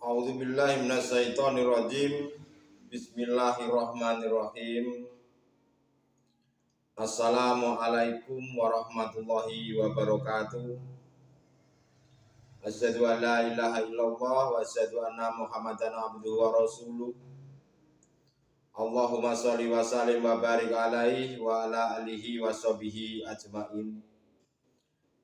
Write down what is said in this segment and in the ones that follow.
A'udzubillahi minasyaitonirrajim. Bismillahirrahmanirrahim. Assalamualaikum warahmatullahi wabarakatuh. Asyhadu an la ilaha illallah wa asyhadu anna Muhammadan abduhu wa rasuluh. Allahumma sholli wa sallim wa barik alaihi wa ala alihi wa sahbihi ajmain.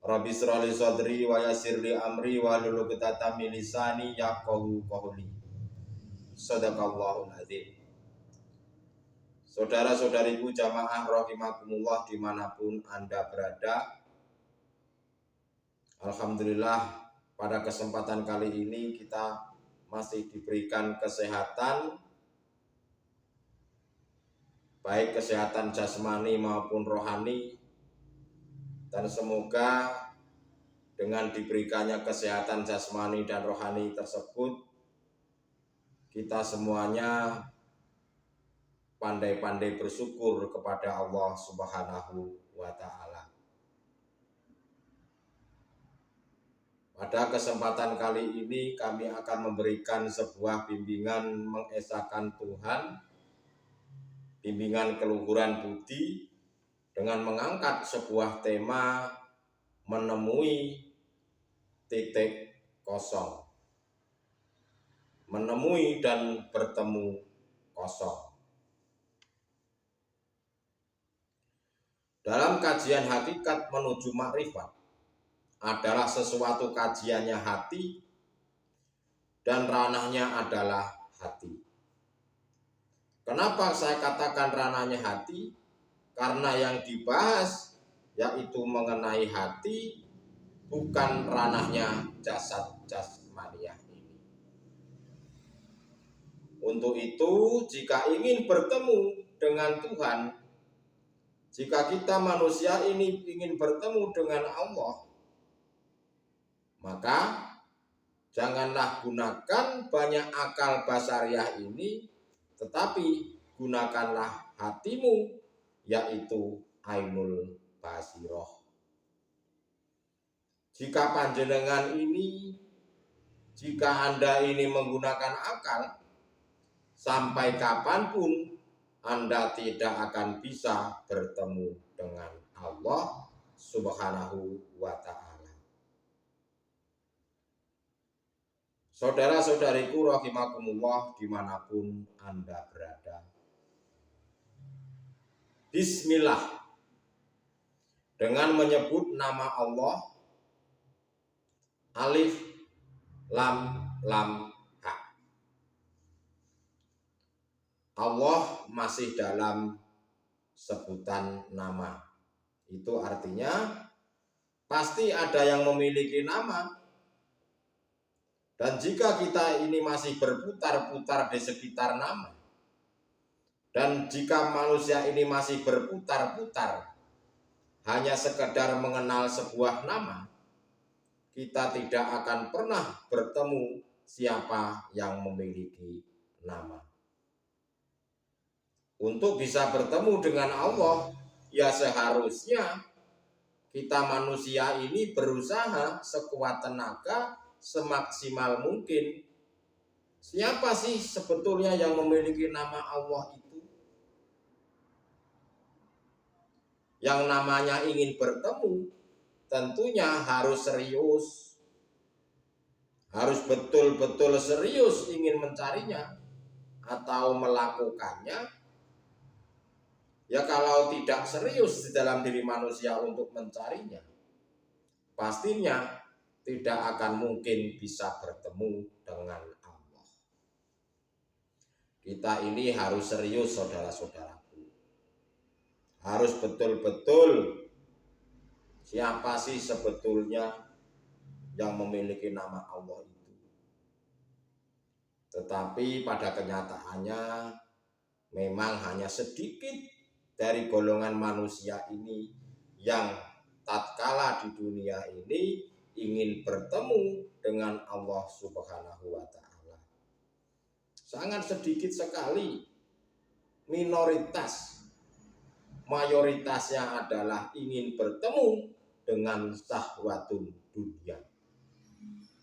Rabbi shrah li sadri wa yassir li amri wa hlul 'uqdatam min lisani yafqahu qawli. Shadaqallahul adzim. Saudara-saudariku jamaah rahimakumullah dimanapun Anda berada, alhamdulillah pada kesempatan kali ini kita masih diberikan kesehatan, baik kesehatan jasmani maupun rohani, dan semoga dengan diberikannya kesehatan jasmani dan rohani tersebut, kita semuanya pandai-pandai bersyukur kepada Allah Subhanahu wa Ta'ala. Pada kesempatan kali ini kami akan memberikan sebuah bimbingan mengesahkan Tuhan, bimbingan keluhuran budi, dengan mengangkat sebuah tema menemui titik kosong. Menemui dan bertemu kosong. Dalam kajian hakikat menuju makrifat adalah sesuatu kajiannya hati dan ranahnya adalah hati. Kenapa saya katakan ranahnya hati? Karena yang dibahas yaitu mengenai hati, bukan ranahnya jasad jasmaniah ini. Untuk itu, jika ingin bertemu dengan Tuhan, jika kita manusia ini ingin bertemu dengan Allah, maka janganlah gunakan banyak akal basariah ini, tetapi gunakanlah hatimu, yaitu ainul basiroh. Jika panjenengan ini, jika Anda ini menggunakan akal, sampai kapanpun Anda tidak akan bisa bertemu dengan Allah Subhanahu wa Ta'ala. Saudara-saudariku rahimakumullah dimanapun Anda berada, bismillah, dengan menyebut nama Allah, alif, lam, ha. Allah masih dalam sebutan nama. Itu artinya pasti ada yang memiliki nama. Dan jika kita ini masih berputar-putar di sekitar nama, dan jika manusia ini masih berputar-putar hanya sekedar mengenal sebuah nama, kita tidak akan pernah bertemu siapa yang memiliki nama. Untuk bisa bertemu dengan Allah, ya seharusnya kita manusia ini berusaha sekuat tenaga, semaksimal mungkin. Siapa sih sebetulnya yang memiliki nama Allah itu? Yang namanya ingin bertemu, tentunya harus serius. Harus betul-betul serius ingin mencarinya atau melakukannya. Ya kalau tidak serius di dalam diri manusia untuk mencarinya, pastinya tidak akan mungkin bisa bertemu dengan Allah. Kita ini harus serius, saudara-saudaraku. Harus betul-betul siapa sih sebetulnya yang memiliki nama Allah itu. Tetapi pada kenyataannya memang hanya sedikit dari golongan manusia ini yang tatkala di dunia ini ingin bertemu dengan Allah Subhanahu wa Ta'ala. Sangat sedikit sekali, minoritas. Mayoritasnya adalah ingin bertemu dengan syahwatun dunia,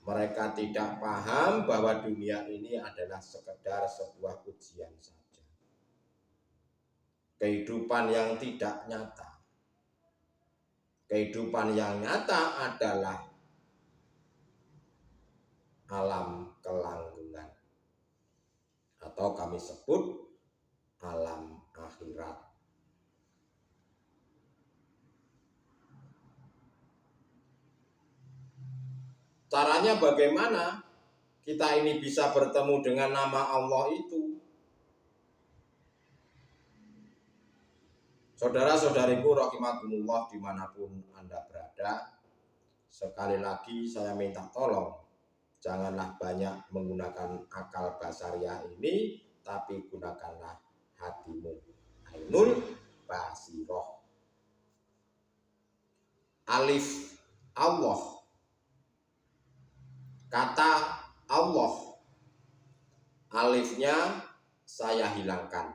Mereka tidak paham bahwa dunia ini adalah sekedar sebuah ujian saja. Kehidupan yang tidak nyata. Kehidupan yang nyata adalah alam kelanggengan, atau kami sebut alam akhirat. Caranya bagaimana kita ini bisa bertemu dengan nama Allah itu? Saudara-saudariku rahimakumullah dimanapun Anda berada, sekali lagi saya minta tolong, janganlah banyak menggunakan akal basariah ini, tapi gunakanlah hatimu. Ainul basiroh. Alif Allah. Kata Allah, alifnya saya hilangkan.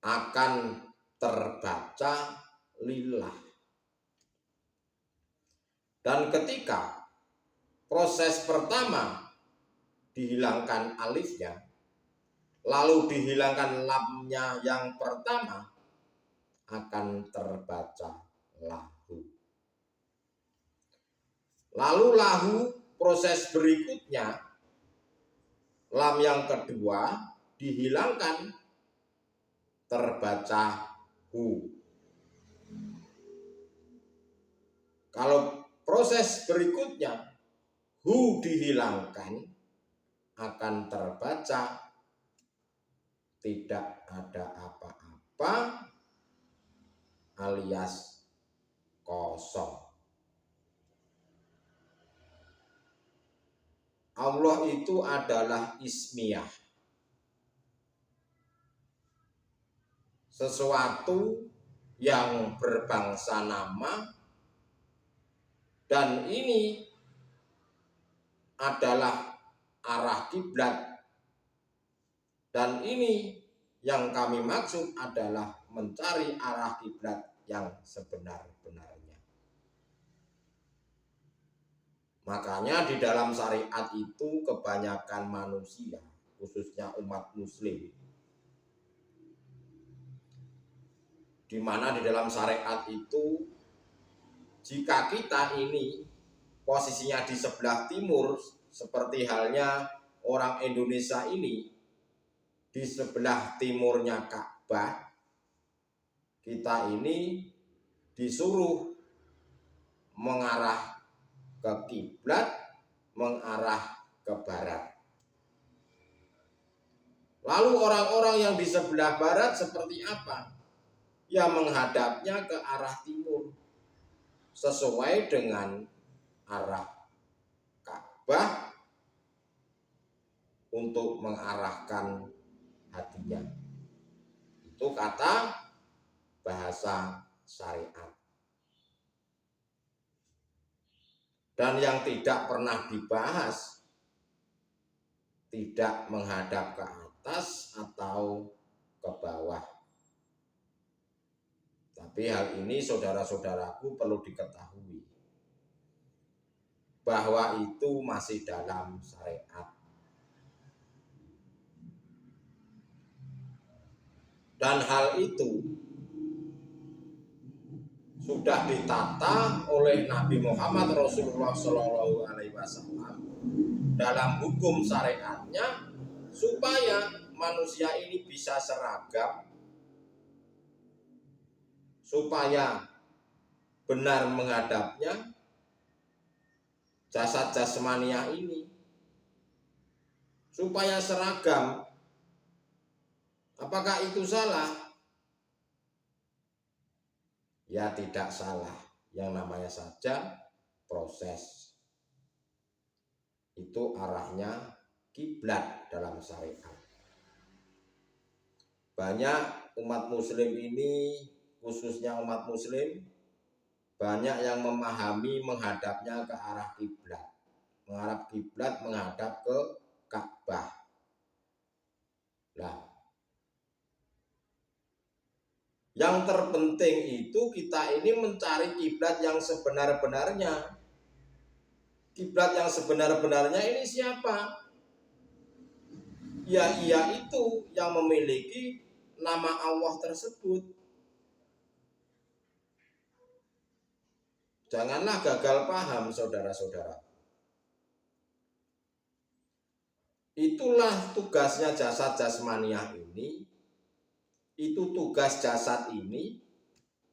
Akan terbaca lillah. Dan ketika proses pertama dihilangkan alifnya, lalu dihilangkan lamnya yang pertama, akan terbaca lahu. Lalu lahu proses berikutnya, lam yang kedua dihilangkan, terbaca hu. Kalau proses berikutnya hu dihilangkan, akan terbaca tidak ada apa-apa alias kosong. Allah itu adalah ismiyah, sesuatu yang berbangsa nama, dan ini adalah arah kiblat, dan ini yang kami maksud adalah mencari arah kiblat yang sebenar-benarnya. Makanya di dalam syariat itu kebanyakan manusia, khususnya umat muslim, di mana di dalam syariat itu jika kita ini posisinya di sebelah timur, seperti halnya orang Indonesia ini di sebelah timurnya Ka'bah, kita ini disuruh mengarah ke kiblat, mengarah ke barat. Lalu orang-orang yang di sebelah barat seperti apa? Ya menghadapnya ke arah timur, sesuai dengan arah Ka'bah untuk mengarahkan hatinya. Itu kata bahasa syariat. Dan yang tidak pernah dibahas, tidak menghadap ke atas atau ke bawah. Tapi hal ini saudara-saudaraku perlu diketahui, bahwa itu masih dalam syariat. Dan hal itu sudah ditata oleh Nabi Muhammad Rasulullah SAW dalam hukum syariatnya, supaya manusia ini bisa seragam, supaya benar menghadapnya jasad jasmania ini, supaya seragam. Apakah itu salah? Ya tidak salah, yang namanya saja proses. Itu arahnya kiblat dalam syariat. Banyak umat muslim ini, khususnya umat muslim, banyak yang memahami menghadapnya ke arah kiblat. Menghadap kiblat, menghadap ke Ka'bah. Nah, Yang terpenting itu kita ini mencari kiblat yang sebenar-benarnya. Kiblat yang sebenar-benarnya ini siapa? Ya ia itu yang memiliki nama Allah tersebut. Janganlah gagal paham, saudara-saudara. Itulah tugasnya jasad jasmaniah ini. Itu tugas jasad ini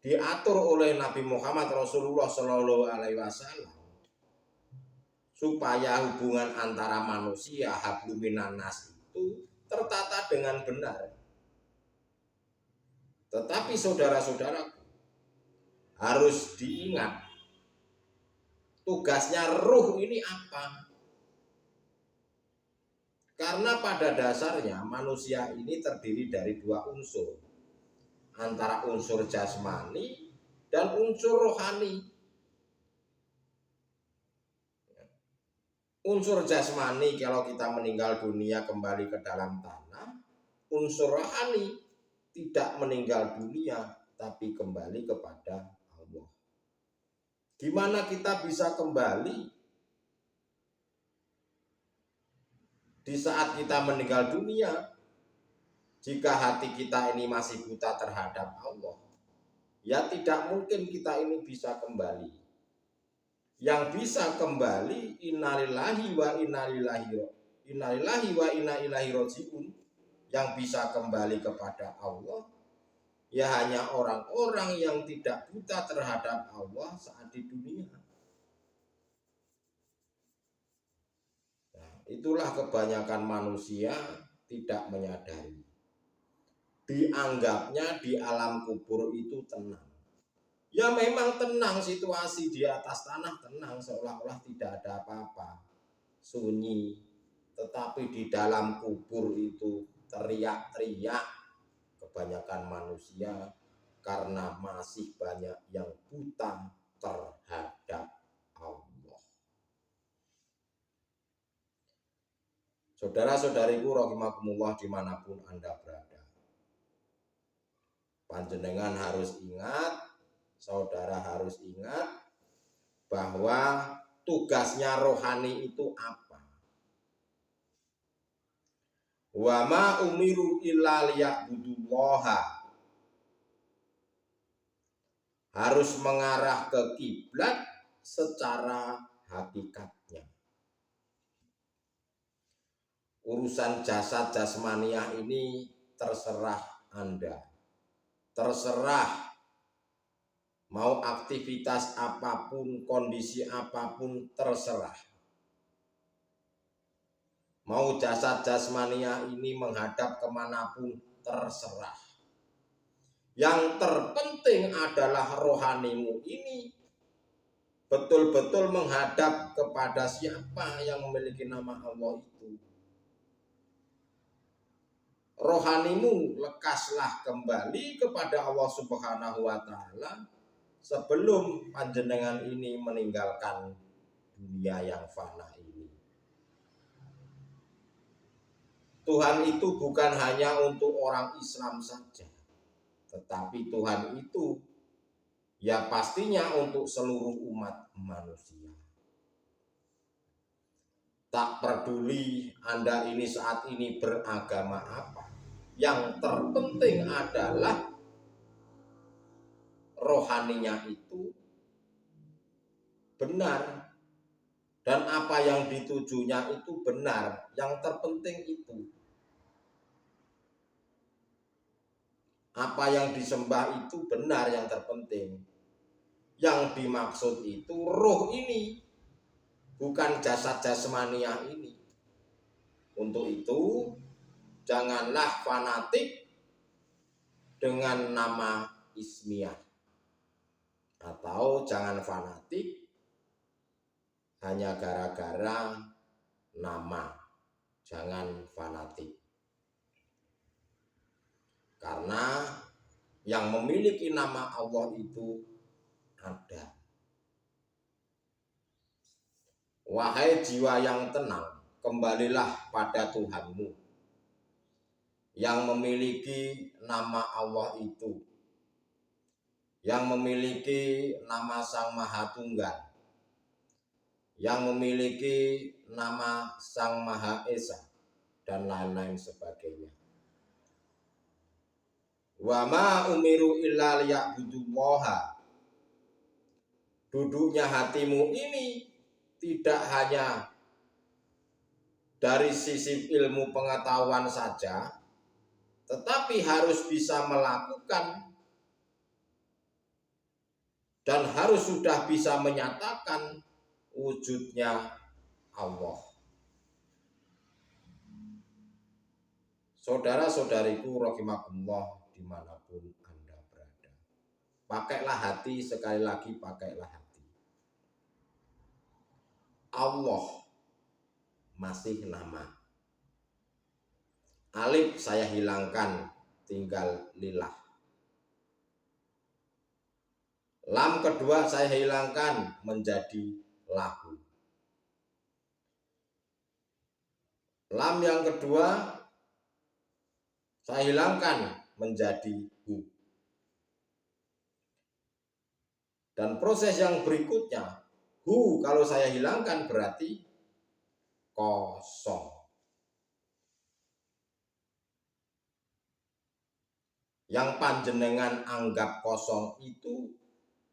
diatur oleh Nabi Muhammad Rasulullah Shallallahu Alaihi Wasallam supaya hubungan antara manusia hablum minan nas itu tertata dengan benar. Tetapi saudara-saudaraku, harus diingat tugasnya ruh ini apa? Karena pada dasarnya manusia ini terdiri dari dua unsur, antara unsur jasmani dan unsur rohani. Unsur jasmani kalau kita meninggal dunia kembali ke dalam tanah, unsur rohani tidak meninggal dunia tapi kembali kepada Allah. Gimana kita bisa kembali di saat kita meninggal dunia jika hati kita ini masih buta terhadap Allah? Ya tidak mungkin kita ini bisa kembali. Yang bisa kembali innalillahi wa inna ilaihi rajiun, yang bisa kembali kepada Allah ya hanya orang-orang yang tidak buta terhadap Allah saat di dunia. Nah, itulah kebanyakan manusia tidak menyadari. Dianggapnya di alam kubur itu tenang. Ya memang tenang, situasi di atas tanah tenang, seolah-olah tidak ada apa-apa, sunyi. Tetapi di dalam kubur itu teriak-teriak kebanyakan manusia karena masih banyak yang buta terhadap Allah. Saudara-saudariku rahimakumullah dimanapun Anda berada, panjenengan harus ingat, saudara harus ingat bahwa tugasnya rohani itu apa? Wa ma umiru illa liya'budullaha, harus mengarah ke kiblat secara hakikatnya. Urusan jasad jasmaniah ini terserah Anda. Terserah mau aktivitas apapun, kondisi apapun, terserah. Mau jasad jasmaniah ini menghadap kemanapun, terserah. Yang terpenting adalah rohanimu ini betul-betul menghadap kepada siapa yang memiliki nama Allah itu. Rohanimu lekaslah kembali kepada Allah Subhanahu wa Ta'ala sebelum panjenengan ini meninggalkan dunia yang fana ini. Tuhan itu bukan hanya untuk orang Islam saja, tetapi Tuhan itu ya pastinya untuk seluruh umat manusia. Tak peduli Anda ini saat ini beragama apa, yang terpenting adalah rohaninya itu benar, dan apa yang ditujunya itu benar. Yang terpenting itu apa yang disembah itu benar, yang terpenting. Yang dimaksud itu roh ini, bukan jasad jasmaniah ini. Untuk itu janganlah fanatik dengan nama ismiyah, atau jangan fanatik hanya gara-gara nama. Jangan fanatik, karena yang memiliki nama Allah itu ada. Wahai jiwa yang tenang, kembalilah pada Tuhanmu yang memiliki nama Allah itu. yang memiliki nama Sang Maha Tunggal, yang memiliki nama Sang Maha Esa, dan lain-lain sebagainya. Wa ma umiru illa liya'budullaha. Duduknya hatimu ini tidak hanya dari sisi ilmu pengetahuan saja, tetapi harus bisa melakukan dan harus sudah bisa menyatakan wujudnya Allah. Saudara-saudariku rahimakumullah dimanapun Anda berada, pakailah hati, sekali lagi pakailah hati. Allah masih nama. Alif saya hilangkan, tinggal lillah. Lam kedua saya hilangkan, menjadi lahu. Lam yang kedua saya hilangkan, menjadi hu. Dan proses yang berikutnya, hu kalau saya hilangkan berarti kosong. Yang panjenengan anggap kosong itu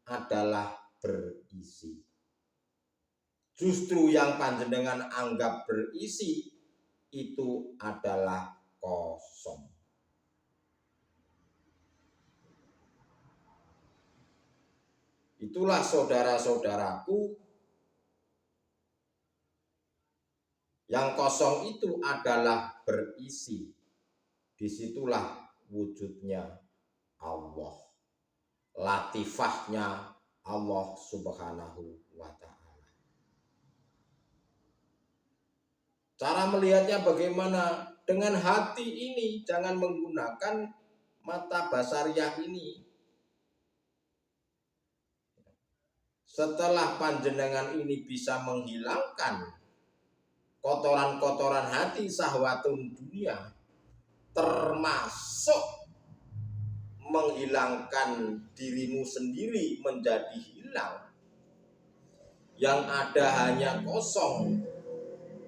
adalah berisi. Justru yang panjenengan anggap berisi itu adalah kosong. Itulah saudara-saudaraku, yang kosong itu adalah berisi. Disitulah wujudnya Allah, latifahnya Allah Subhanahu wa ta'ala. Cara melihatnya bagaimana? Dengan hati ini, jangan menggunakan mata basariah ini. Setelah panjenengan ini bisa menghilangkan kotoran-kotoran hati, syahwatun dunia, termasuk menghilangkan dirimu sendiri menjadi hilang, yang ada hanya kosong,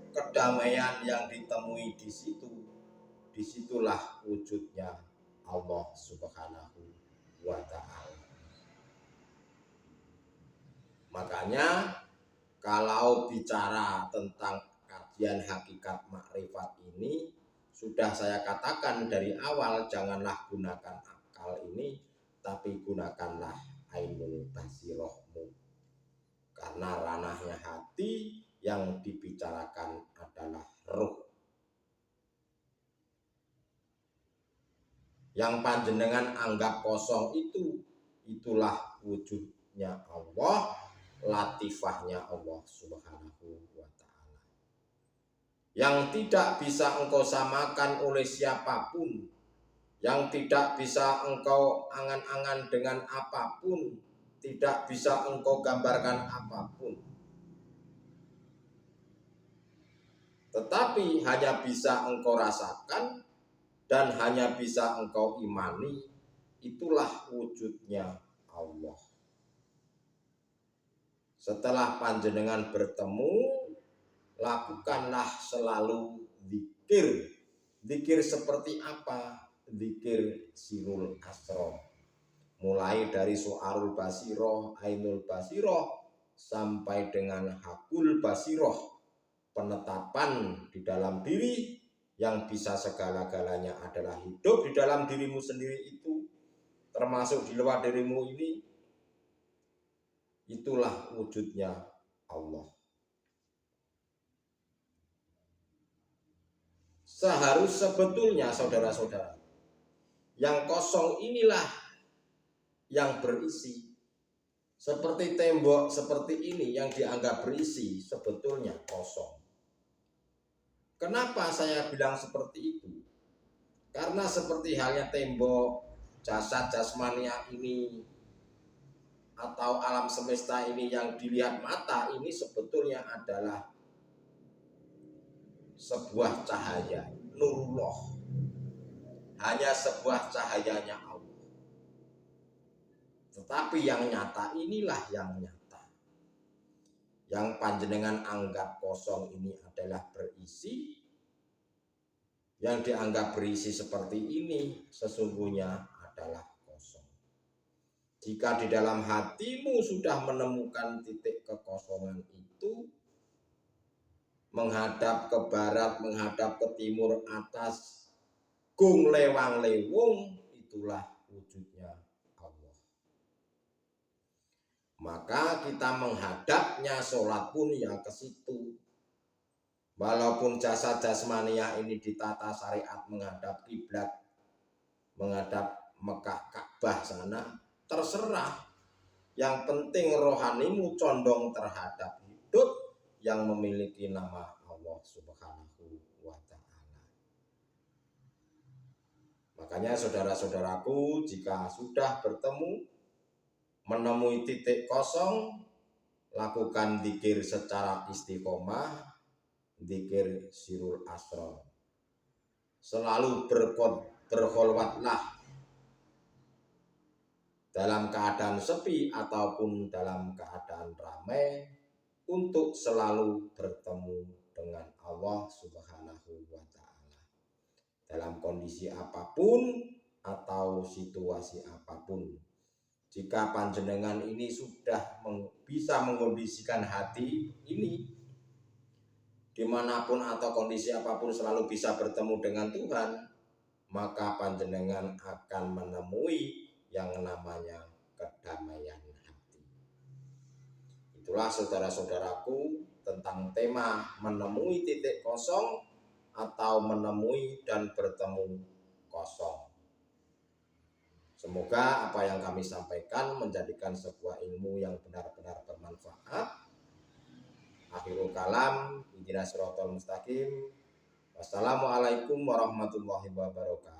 kedamaian yang ditemui di situ. Disitulah wujudnya Allah Subhanahu wa ta'ala. Makanya kalau bicara tentang kajian hakikat makrifat ini, sudah saya katakan dari awal, janganlah gunakan akal ini, tapi gunakanlah ainul basirohmu. Karena ranahnya hati, yang dibicarakan adalah ruh. Yang panjenengan anggap kosong itu, itulah wujudnya Allah, latifahnya Allah Subhanahu wa ta'ala, yang tidak bisa engkau samakan oleh siapapun, yang tidak bisa engkau angan-angan dengan apapun, tidak bisa engkau gambarkan apapun, tetapi hanya bisa engkau rasakan dan hanya bisa engkau imani. Itulah wujudnya Allah. Setelah panjenengan bertemu, lakukanlah selalu zikir. Zikir seperti apa? Zikir sirul asro. Mulai dari su'arul basiroh, ainul basiroh, sampai dengan hakul basiroh. Penetapan di dalam diri yang bisa segala-galanya adalah hidup di dalam dirimu sendiri itu, termasuk di luar dirimu ini. Itulah wujudnya Allah. Sebetulnya saudara-saudara, yang kosong inilah yang berisi. Seperti tembok seperti ini yang dianggap berisi, sebetulnya kosong. Kenapa saya bilang seperti itu? Karena seperti halnya tembok, jasad jasmania ini, atau alam semesta ini yang dilihat mata ini sebetulnya adalah sebuah cahaya, nurullah. Hanya sebuah cahayanya Allah. Tetapi yang nyata inilah yang nyata. Yang panjenengan anggap kosong ini adalah berisi. Yang dianggap berisi seperti ini sesungguhnya adalah kosong. Jika di dalam hatimu sudah menemukan titik kekosongan itu, menghadap ke barat, menghadap ke timur, atas, gung lewang lewung, itulah wujudnya Allah. Maka kita menghadapnya sholat pun ya ke situ. Walaupun jasad jasmania ini ditata syariat menghadap kiblat, menghadap Mekah Ka'bah sana, terserah. Yang penting rohanimu condong terhadap hidup yang memiliki nama Allah Subhanahu wa Ta'ala. Makanya saudara-saudaraku, jika sudah bertemu, menemui titik kosong, lakukan dzikir secara istiqomah, dzikir sirul asrar. Selalu berkholwatlah dalam keadaan sepi ataupun dalam keadaan ramai untuk selalu bertemu dengan Allah Subhanahu wa Ta'ala dalam kondisi apapun atau situasi apapun. Jika panjenengan ini sudah bisa mengkondisikan hati ini dimanapun atau kondisi apapun selalu bisa bertemu dengan Tuhan, maka panjenengan akan menemui yang namanya kedamaian hati. Itulah saudara-saudaraku tentang tema menemui titik kosong atau menemui dan bertemu kosong. Semoga apa yang kami sampaikan menjadikan sebuah ilmu yang benar-benar bermanfaat. Akhirul kalam, ihdinas siratal mustaqim. Wassalamualaikum warahmatullahi wabarakatuh.